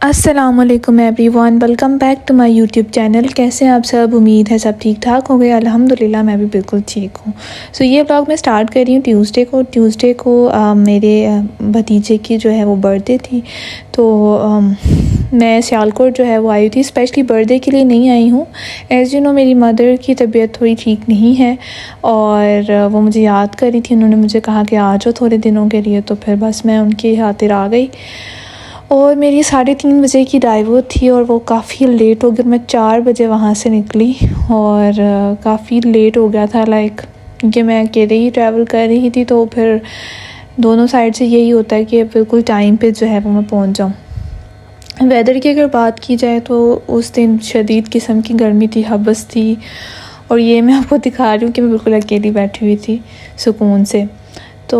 अस्सलामुअलैकुम everyone, welcome back to my YouTube channel. कैसे हैं आप सब? उम्मीद है सब ठीक ठाक हो गए। अल्हम्दुलिल्लाह मैं भी बिल्कुल ठीक हूँ। ये व्लॉग मैं स्टार्ट कर रही हूँ ट्यूसडे को मेरे भतीजे की जो है वो बर्थडे थी। तो मैं सियालकोट जो है वो आई थी, स्पेशली बर्थडे के लिए नहीं आई हूँ। एज़ यू नो मेरी मदर की तबीयत थोड़ी ठीक नहीं है और वो मुझे याद कर रही थी। उन्होंने मुझे कहा कि आ जाओ थोड़े दिनों के लिए, तो फिर बस मैं उनकी खातिर आ गई। और मेरी 3:30 बजे की ड्राइवर थी और वो काफ़ी लेट हो गई। मैं 4 बजे वहाँ से निकली और काफ़ी लेट हो गया था, क्योंकि मैं अकेले ही ट्रैवल कर रही थी। तो फिर दोनों साइड से यही होता है कि बिल्कुल टाइम पे जो है वो मैं पहुँच जाऊँ। वेदर की अगर बात की जाए तो उस दिन शदीद किस्म की गर्मी थी, हबस थी। और ये मैं आपको दिखा रही हूँ कि मैं बिल्कुल अकेली बैठी हुई थी सुकून से। तो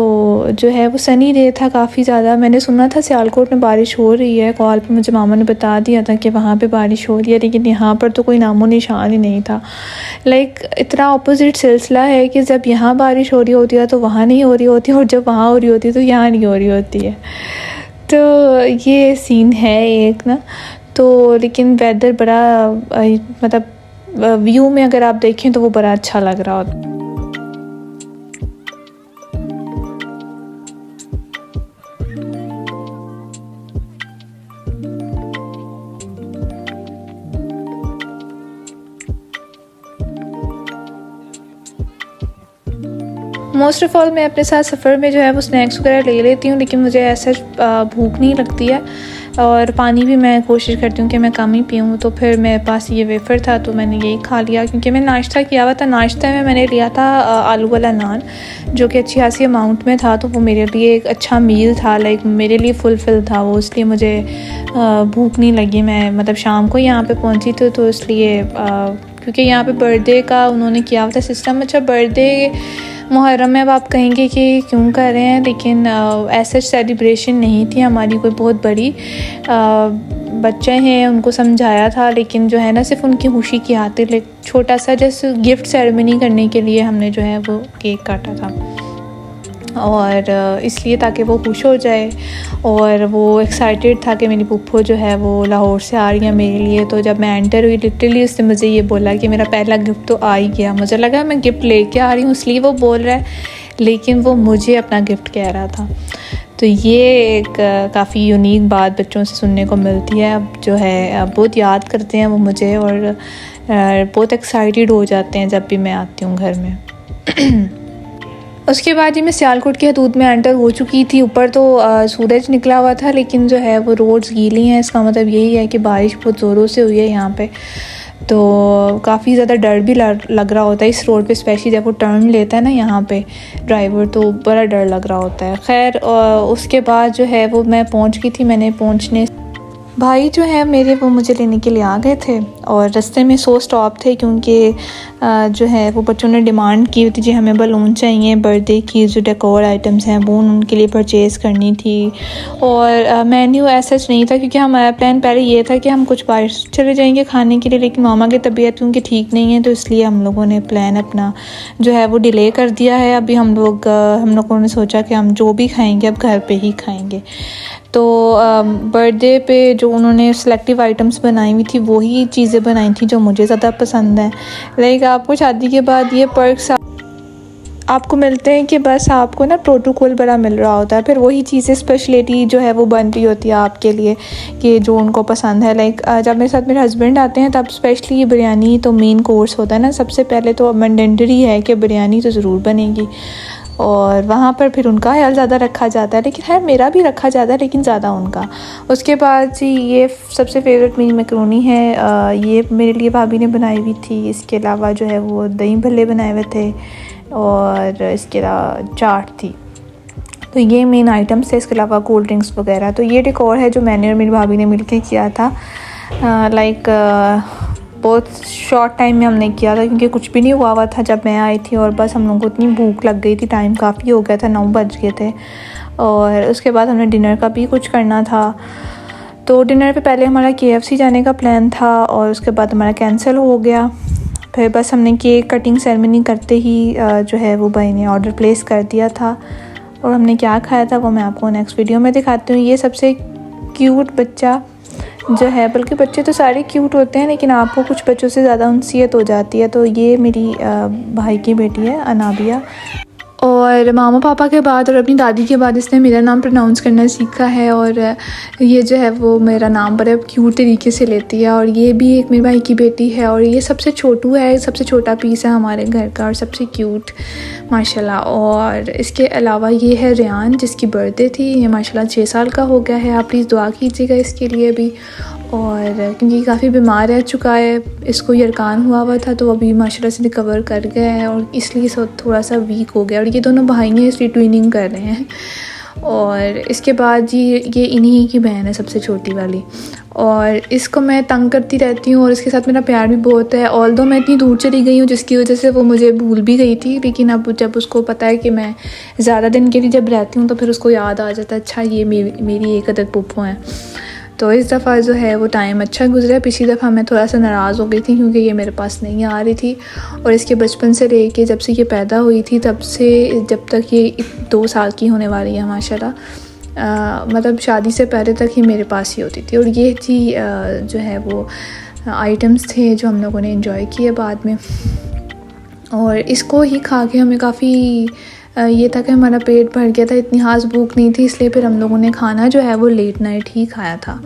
जो है वो सनी डे था काफ़ी ज़्यादा। मैंने सुना था सियालकोट में बारिश हो रही है, कॉल पे मुझे मामा ने बता दिया था कि वहाँ पे बारिश हो रही है, लेकिन यहाँ पर तो कोई नामो निशान ही नहीं था। इतना अपोजिट सिलसिला है कि जब यहाँ बारिश हो रही होती है तो वहाँ नहीं हो रही होती, और जब वहाँ हो रही होती है तो यहाँ नहीं हो रही होती है। तो ये सीन है एक ना। तो लेकिन वेदर बड़ा मतलब व्यू में अगर आप देखें तो वो बड़ा अच्छा लग रहा होता। मोस्ट ऑफ़ ऑल मैं अपने साथ सफ़र में जो है वो स्नैक्स वगैरह ले लेती हूँ, लेकिन मुझे ऐसा भूख नहीं लगती है। और पानी भी मैं कोशिश करती हूँ कि मैं कम ही पीऊँ। तो फिर मेरे पास ये वेफ़र था तो मैंने यही खा लिया, क्योंकि मैंने नाश्ता किया हुआ था। नाश्ते में मैंने लिया था आलू वाला नान, जो कि अच्छी खासी अमाउंट में था। तो वो मेरे लिए एक अच्छा मील था, मेरे लिए फुलफ़िल था वो, इसलिए मुझे भूख नहीं लगी। मैं मतलब शाम को यहाँ पे पहुँची थी, तो इसलिए क्योंकि यहाँ पे बर्थडे का उन्होंने किया हुआ था सिस्टम। अच्छा, बर्थडे मुहर्रम में अब आप कहेंगे कि क्यों कर रहे हैं, लेकिन ऐसा सेलिब्रेशन नहीं थी हमारी कोई बहुत बड़ी। बच्चे हैं उनको समझाया था, लेकिन जो है ना सिर्फ उनकी खुशी की खातिर एक छोटा सा जैसे गिफ्ट सेरेमनी करने के लिए हमने जो है वो केक काटा था, और इसलिए ताकि वो खुश हो जाए। और वो एक्साइटेड था कि मेरी पुप्पो जो है वो लाहौर से आ रही है मेरे लिए। तो जब मैं एंटर हुई, लिटरली उसने मुझे ये बोला कि मेरा पहला गिफ्ट तो आ ही गया। मुझे लगा मैं गिफ्ट लेके आ रही हूँ इसलिए वो बोल रहा है, लेकिन वो मुझे अपना गिफ्ट कह रहा था। तो ये एक काफ़ी यूनिक बात बच्चों से सुनने को मिलती है। अब जो है बहुत याद करते हैं वो मुझे, और बहुत एक्साइटेड हो जाते हैं जब भी मैं आती हूँ घर में। उसके बाद ही मैं सियालकोट के हदूद में एंटर हो चुकी थी। ऊपर तो सूरज निकला हुआ था, लेकिन जो है वो रोड्स गीली हैं। इसका मतलब यही है कि बारिश बहुत ज़ोरों से हुई है यहाँ पे। तो काफ़ी ज़्यादा डर भी लग रहा होता है इस रोड पे, स्पेशली जब वो टर्न लेता है ना यहाँ पे ड्राइवर, तो बड़ा डर लग रहा होता है। खैर उसके बाद जो है वो मैं पहुँच गई थी। मैंने पहुँचने भाई जो है मेरे वो मुझे लेने के लिए आ गए थे, और रास्ते में 100 स्टॉप थे, क्योंकि जो है वो बच्चों ने डिमांड की थी जी हमें बलून चाहिए, बर्थडे की जो डेकोर आइटम्स हैं वो उनके लिए परचेज़ करनी थी। और मेन्यू ऐसा नहीं था, क्योंकि हमारा प्लान पहले ये था कि हम कुछ बाहर चले जाएंगे खाने के लिए, लेकिन मामा की तबीयत क्योंकि ठीक नहीं है, तो इसलिए हम लोगों ने प्लान अपना जो है वो डिले कर दिया है। अभी हम लोगों ने सोचा कि हम जो भी खाएँगे अब घर पर ही खाएँगे। तो बर्थडे पे जो उन्होंने सेलेक्टिव आइटम्स बनाई हुई थी वही चीज़ें बनाई थी जो मुझे ज़्यादा पसंद हैं। आपको शादी के बाद ये पर्क्स आपको मिलते हैं कि बस आपको ना प्रोटोकॉल बड़ा मिल रहा होता है, फिर वही चीज़ें स्पेशलिटी जो है वो बन रही होती है आपके लिए कि जो उनको पसंद है। जब मेरे साथ मेरे हस्बैंड आते हैं तब स्पेशली ये बिरयानी तो मेन कोर्स होता है ना, सबसे पहले तो मैंडेटरी है कि बिरयानी तो ज़रूर बनेगी, और वहाँ पर फिर उनका ख्याल ज़्यादा रखा जाता है, लेकिन मेरा भी रखा जाता है, लेकिन ज़्यादा उनका। उसके बाद जी ये सबसे फेवरेट मेरी मैकरोनी है। ये मेरे लिए भाभी ने बनाई हुई थी। इसके अलावा जो है वो दही भल्ले बनाए हुए थे, और इसके अलावा चाट थी। तो ये मेन आइटम्स थे। इसके अलावा कोल्ड ड्रिंक्स वगैरह। तो ये डेकोर है जो मैंने और मेरी भाभी ने मिलकर किया था। बहुत शॉर्ट टाइम में हमने किया था, क्योंकि कुछ भी नहीं हुआ था जब मैं आई थी, और बस हम लोगों को इतनी भूख लग गई थी, टाइम काफ़ी हो गया था, 9 बज गए थे। और उसके बाद हमने डिनर का भी कुछ करना था। तो डिनर पे पहले हमारा KFC जाने का प्लान था, और उसके बाद हमारा कैंसिल हो गया। फिर बस हमने केक कटिंग सेरेमनी करते ही जो है वो भाई ने ऑर्डर प्लेस कर दिया था। और हमने क्या खाया था वो मैं आपको नेक्स्ट वीडियो में दिखाती हूँ। ये सबसे क्यूट बच्चा जो है, बल्कि बच्चे तो सारे क्यूट होते हैं, लेकिन आपको कुछ बच्चों से ज़्यादा उनसियत हो जाती है। तो ये मेरी भाई की बेटी है अनाबिया, और मामा पापा के बाद और अपनी दादी के बाद इसने मेरा नाम प्रोनाउंस करना सीखा है, और ये जो है वो मेरा नाम बड़े क्यूट तरीके से लेती है। और ये भी एक मेरे भाई की बेटी है, और ये सबसे छोटू है, सबसे छोटा पीस है हमारे घर का और सबसे क्यूट माशाल्लाह। और इसके अलावा ये है रेयान, जिसकी बर्थडे थी, ये माशाल्लाह 6 साल का हो गया है। आप प्लीज़ दुआ कीजिएगा इसके लिए भी, और क्योंकि काफ़ी बीमार रह चुका है, इसको यरकान हुआ था, तो अभी माशाल्लाह से रिकवर कर गया है, और इसलिए थोड़ा सा वीक हो गया। और ये दोनों भाई हैं, इसलिए ट्विनिंग कर रहे हैं। और इसके बाद जी ये इन्हीं की बहन है, सबसे छोटी वाली, और इसको मैं तंग करती रहती हूँ, और इसके साथ मेरा प्यार भी बहुत है। ऑल्दो मैं इतनी दूर चली गई हूँ जिसकी वजह से वो मुझे भूल भी गई थी, लेकिन अब जब उसको पता है कि मैं ज़्यादा दिन के लिए जब रहती हूँ तो फिर उसको याद आ जाता है, अच्छा ये मेरी एक अदद पुप्पो हैं। तो इस दफ़ा जो है वो टाइम अच्छा गुजरा। पिछली दफ़ा मैं थोड़ा सा नाराज़ हो गई थी क्योंकि ये मेरे पास नहीं आ रही थी, और इसके बचपन से लेके जब से ये पैदा हुई थी तब से जब तक ये 2 साल की होने वाली है माशाल्लाह, मतलब शादी से पहले तक ही मेरे पास ही होती थी। और ये थी जो है वो आइटम्स थे जो हम लोगों ने एंजॉय किए बाद में, और इसको ही खा के हमें काफ़ी ये था कि हमारा पेट भर गया था, इतनी खास भूख नहीं थी, इसलिए फिर हम लोगों ने खाना जो है वो लेट नाइट ही खाया था।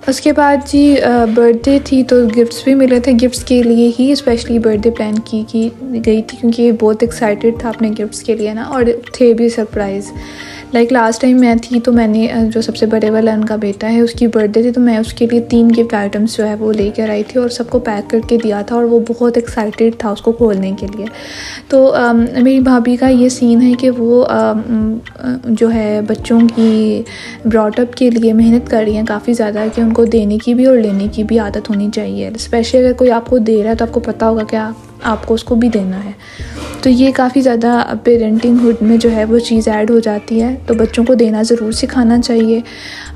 उसके बाद जी बर्थडे थी तो गिफ्ट्स भी मिले थे। गिफ्ट्स के लिए ही स्पेशली बर्थडे प्लान की गई थी, क्योंकि बहुत एक्साइटेड था अपने गिफ्ट्स के लिए ना, और थे भी सरप्राइज़। लाइक लास्ट टाइम मैं थी तो मैंने जो सबसे बड़े वाला उनका बेटा है उसकी बर्थडे थी, तो मैं उसके लिए 3 गिफ्ट आइटम्स जो है वो लेकर आई थी और सबको पैक करके दिया था, और वो बहुत एक्साइटेड था उसको खोलने के लिए। तो मेरी भाभी का ये सीन है कि वो जो है बच्चों की ब्रॉटअप के लिए मेहनत कर रही हैं काफ़ी ज़्यादा, कि उनको देने की भी और लेने की भी आदत होनी चाहिए। स्पेशली अगर कोई आपको दे रहा है तो आपको पता होगा कि आपको उसको भी देना है। तो ये काफ़ी ज़्यादा पेरेंटिंग हुड में जो है वो चीज़ ऐड हो जाती है, तो बच्चों को देना ज़रूर सिखाना चाहिए।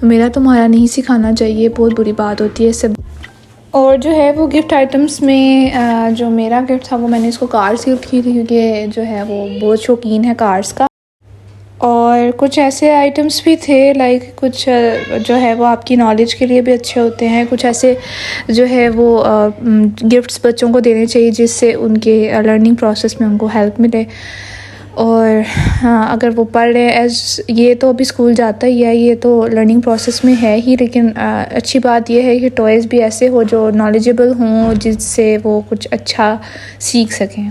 मेरा तुम्हारा नहीं सिखाना चाहिए, बहुत बुरी बात होती है इससे। और जो है वो गिफ्ट आइटम्स में जो मेरा गिफ्ट था वो मैंने इसको कार सिलेक्ट की थी, क्योंकि जो है वो बहुत शौकीन है कार्स का। और कुछ ऐसे आइटम्स भी थे लाइक कुछ जो है वो आपकी नॉलेज के लिए भी अच्छे होते हैं, कुछ ऐसे जो है वो गिफ्ट्स बच्चों को देने चाहिए जिससे उनके लर्निंग प्रोसेस में उनको हेल्प मिले। और हाँ, अगर वो पढ़ रहे एज ये तो अभी स्कूल जाता ही है, ये तो लर्निंग प्रोसेस में है ही, लेकिन अच्छी बात यह है कि टॉयज़ भी ऐसे हो जो नॉलेजेबल हों, जिससे वो कुछ अच्छा सीख सकें।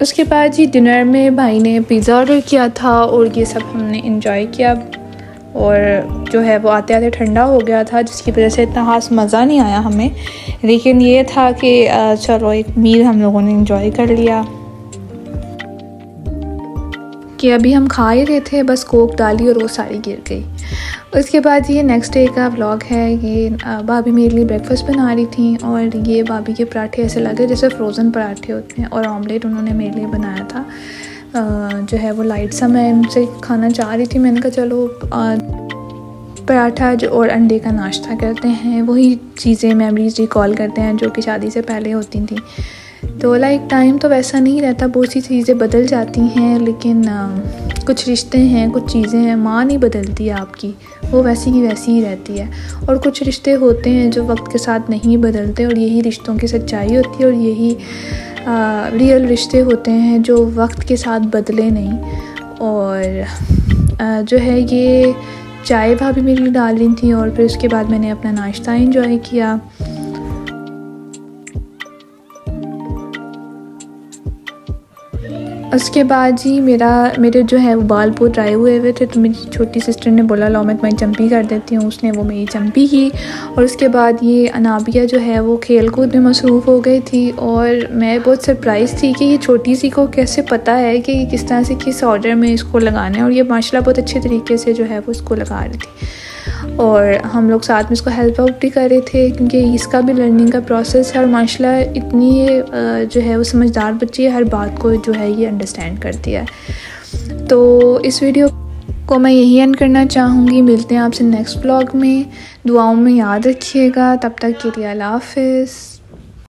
उसके बाद जी डिनर में भाई ने पिज़्ज़ा ऑर्डर किया था और ये सब हमने इंजॉय किया, और जो है वो आते आते ठंडा हो गया था, जिसकी वजह से इतना खास मज़ा नहीं आया हमें, लेकिन ये था कि चलो एक मील हम लोगों ने इंजॉय कर लिया। कि अभी हम खा ही रहे थे, बस कोक डाली और वो सारी गिर गई। उसके बाद ये नेक्स्ट डे का व्लॉग है। ये भाभी मेरे लिए ब्रेकफास्ट बना रही थी, और ये भाभी के पराठे ऐसे लगे जैसे फ्रोज़न पराठे होते हैं, और ऑमलेट उन्होंने मेरे लिए बनाया था। जो है वो लाइट सा मैं उनसे खाना चाह रही थी, मैंने कहा चलो पराठा जो और अंडे का नाश्ता करते हैं, वही चीज़ें मेमोरीज रिकॉल करते हैं जो कि शादी से पहले होती थी। तो लाइक टाइम तो वैसा नहीं रहता, बहुत सी चीज़ें बदल जाती हैं, लेकिन कुछ रिश्ते हैं, कुछ चीज़ें हैं, माँ नहीं बदलती है आपकी, वो वैसी की वैसी ही रहती है। और कुछ रिश्ते होते हैं जो वक्त के साथ नहीं बदलते, और यही रिश्तों की सच्चाई होती है, और यही रियल रिश्ते होते हैं जो वक्त के साथ बदले नहीं। और जो है ये चाय भाभी मेरे लिए डाल रही थी, और फिर उसके बाद मैंने अपना नाश्ता एंजॉय किया। उसके बाद जी मेरे जो है वो बाल बहुत ड्राई हुए थे, तो मेरी छोटी सिस्टर ने बोला लो मैं तुम्हारी चंपी कर देती हूँ। उसने वो मेरी चंपी की और उसके बाद ये अनाबिया जो है वो खेल कूद में मसरूफ़ हो गई थी और मैं बहुत सरप्राइज़ थी कि ये छोटी सी को कैसे पता है कि किस तरह से किस ऑर्डर में इसको लगाना है, और ये माशाल्लाह बहुत अच्छे तरीके से जो है वो इसको लगा रही थी और हम लोग साथ में इसको हेल्प आउट भी कर रहे थे क्योंकि इसका भी लर्निंग का प्रोसेस है और माशाल्लाह इतनी ये जो है वो समझदार बच्ची है, हर बात को जो है ये अंडरस्टैंड करती है। तो इस वीडियो को मैं यही एंड करना चाहूँगी। मिलते हैं आपसे नेक्स्ट व्लॉग में, दुआओं में याद रखिएगा। तब तक के लिए अल्लाह हाफ़िज़।